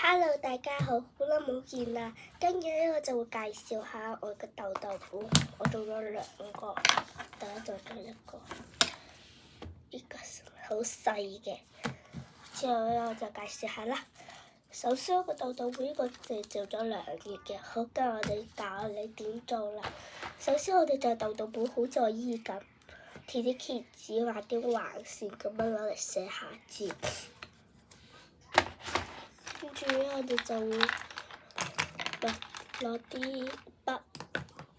Hello， 大家好，好耐冇見啦。跟住呢，我就會介紹下我嘅豆豆腐。我做咗2個，第一做咗1個，呢個好細嘅。之後呢，我就介紹下啦。首先，我個豆豆腐呢個就做咗2月嘅。好，跟住我哋教你點做啦。首先，我哋就豆豆腐好似我依咁，貼啲貼紙，畫啲橫線咁樣攞嚟寫下字。跟住咧，我哋就會攞啲筆，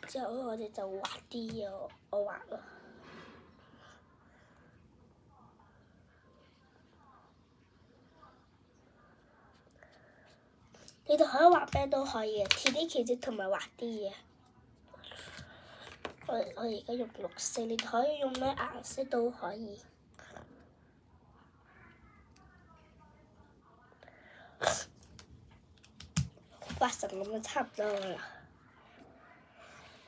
之後我哋就畫啲嘢，我畫啦。你哋可以畫咩都可以嘅，貼啲貼紙同埋畫啲嘢。我而家用綠色，你可以用咩顏色都可以。畫成咁就差唔多啦。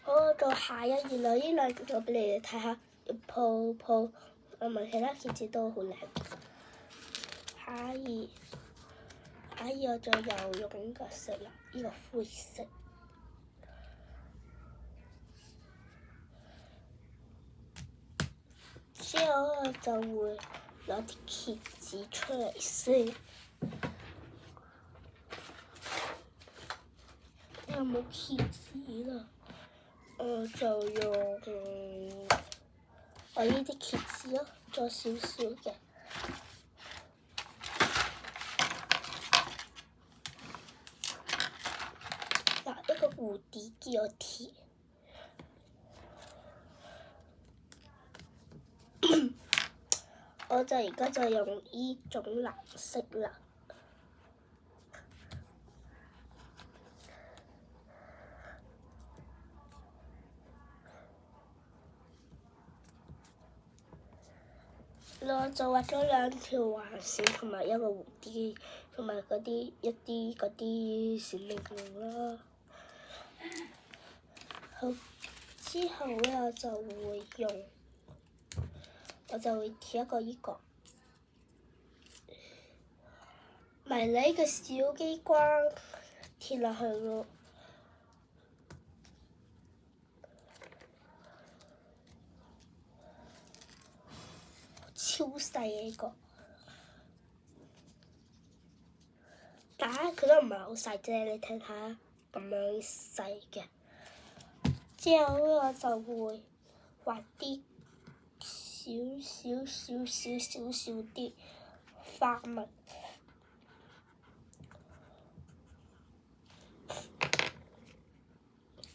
好，我做下一頁啦。呢2個俾你哋睇下，鋪同埋其他貼紙都好靚。下一頁我就又用呢個色啦，呢個灰色。之後我就會攞啲貼紙出嚟先。有冇貼紙啦？我就用我呢啲貼紙咯，做少少嘅。嗱，一個蝴蝶叫我貼。我就而家就用呢種藍色啦。我就畫咗2條橫線同埋一個蝴蝶，同埋嗰啲閃靈靈啦。好，之後咧我就會貼一個呢個迷你嘅小機關貼落去咯。超細嘅呢個，但係佢都唔係好細啫，你睇下咁樣細嘅。之後咧我就會畫啲少啲花紋。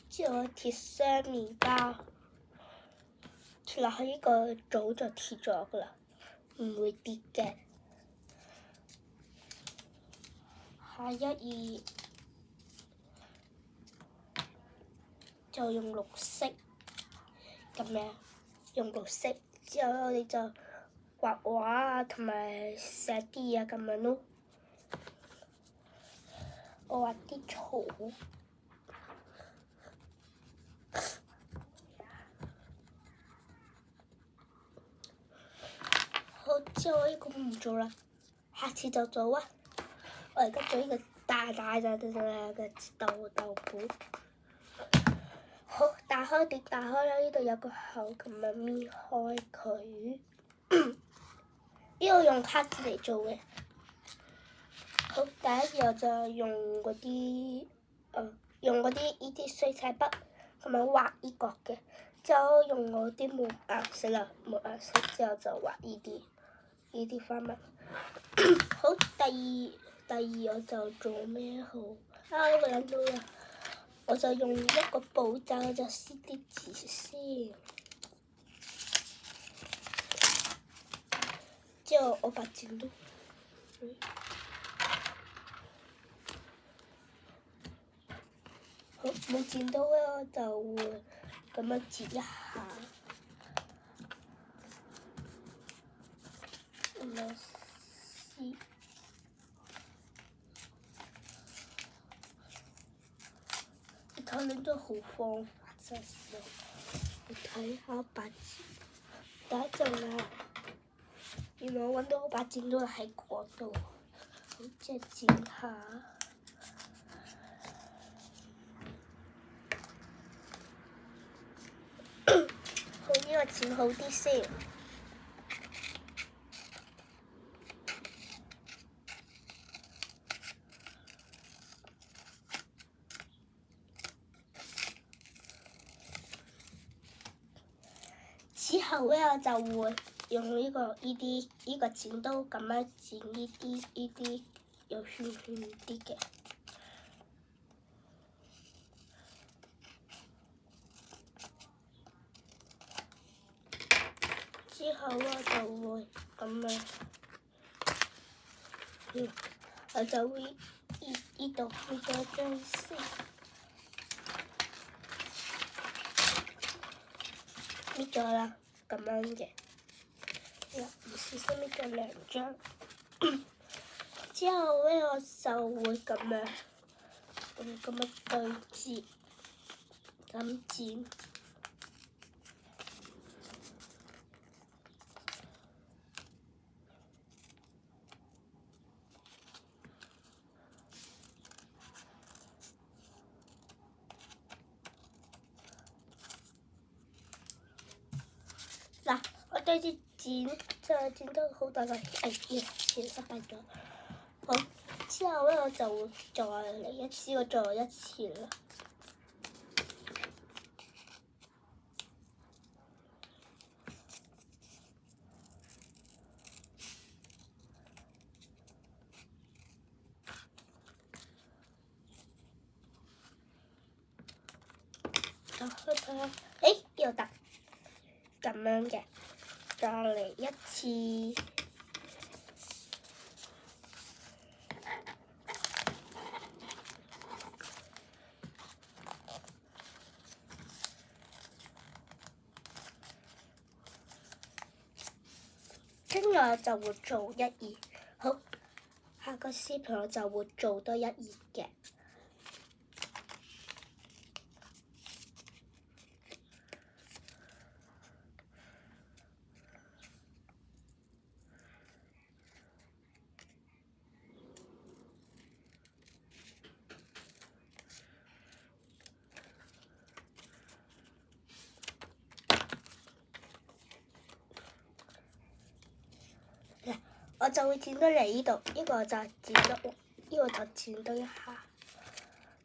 之後我貼雙面膠，貼落去呢個早就貼咗㗎啦，唔會跌嘅。下一頁就用綠色咁樣，用綠色之後我哋就畫畫啊，同埋寫啲嘢咁樣咯。我畫啲草。好，之後呢個唔做啦，下次就做啊！我而家做呢個大嘅豆豆腐。好，打開啦！呢度有個口咁樣搣開佢。呢個用卡紙嚟做嘅。好，第一頁就用嗰啲呢啲水彩筆，咁樣畫呢個嘅。之後用我啲冇顏色啦，冇顏色之後就畫呢啲花紋。好，第二我就做咩好？我諗到啦，我就用一個簿仔，我就撕啲字先。之後我把剪刀，好，冇剪刀咧，我就會咁樣截一下。睇你都好方法真係，你睇下把剪，等一陣啦。原來我揾到把剪刀喺嗰度，好，即係剪下。個剪好啲先。之後咧，我就會用呢個剪刀咁樣剪呢啲有圈圈啲嘅。之後我就會咁樣，我就會呢度搣咗張先，搣咗啦，咁樣嘅，唔小心搣咗2張。之後咧，我就會咁樣對接，咁剪。嗱，我對住剪就剪到好大個，剪失敗咗。好，之後咧我就會再嚟一次，我再嚟一次啦。睇下，又得咁樣嘅，再嚟一次。跟住我就會做1、2，好，下個視頻我就會做多1、2嘅。我就會剪到嚟呢度，呢個就剪多一下，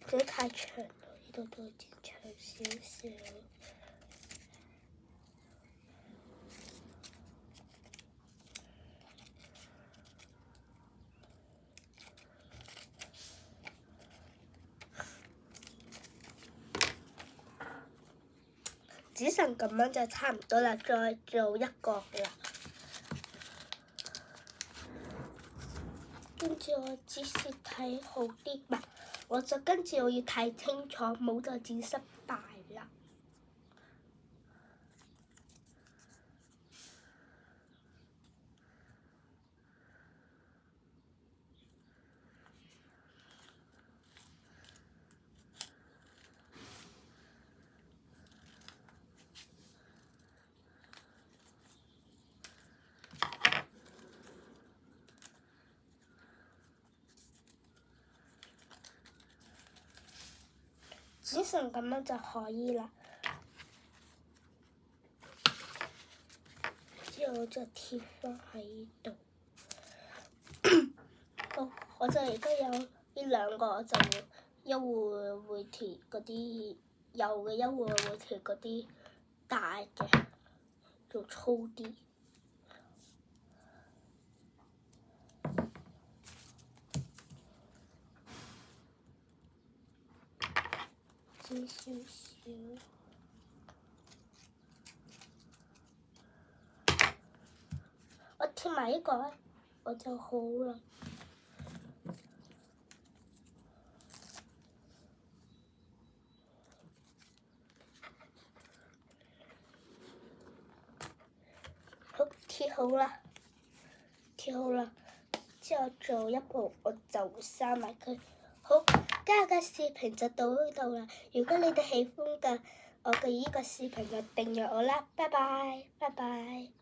剪得太長啦，呢度都剪長少少。剪成咁樣就差唔多啦，再做一個啦。跟住我只是睇好啲，唔係，我就跟住我要睇清楚，冇再剪失敗啦。剪成咁樣就可以啦。之後就貼返喺呢度。好，我就而家有呢2個，我就一會會貼嗰啲幼嘅，一會會貼嗰啲大嘅，做粗啲。剪少少，我貼埋呢個咧，我就好啦。好，貼好啦，貼好啦。之後做一步，我就閂埋佢。好，今日嘅視頻就到呢度啦。如果你哋喜歡嘅我嘅呢個視頻，就訂閱我啦。拜拜，拜拜。